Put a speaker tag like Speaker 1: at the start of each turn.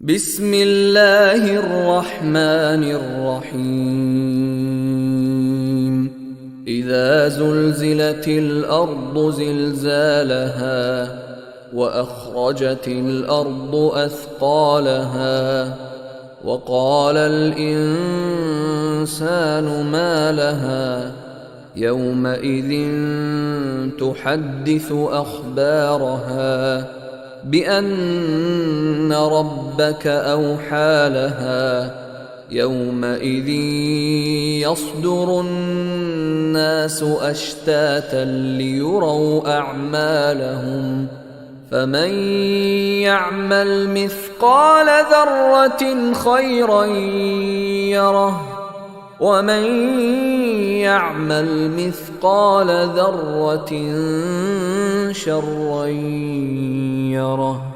Speaker 1: بسم الله الرحمن الرحيم إذا زلزلت الأرض زلزالها وأخرجت الأرض أثقالها وقال الإنسان ما لها يومئذ تحدث أخبارها بأن ربك أوحى لها يومئذ يصدر الناس أشتاتا ليروا أعمالهم فمن يعمل مثقال ذرة خيرا يره ومن يعمل مثقال ذرة شرا يره.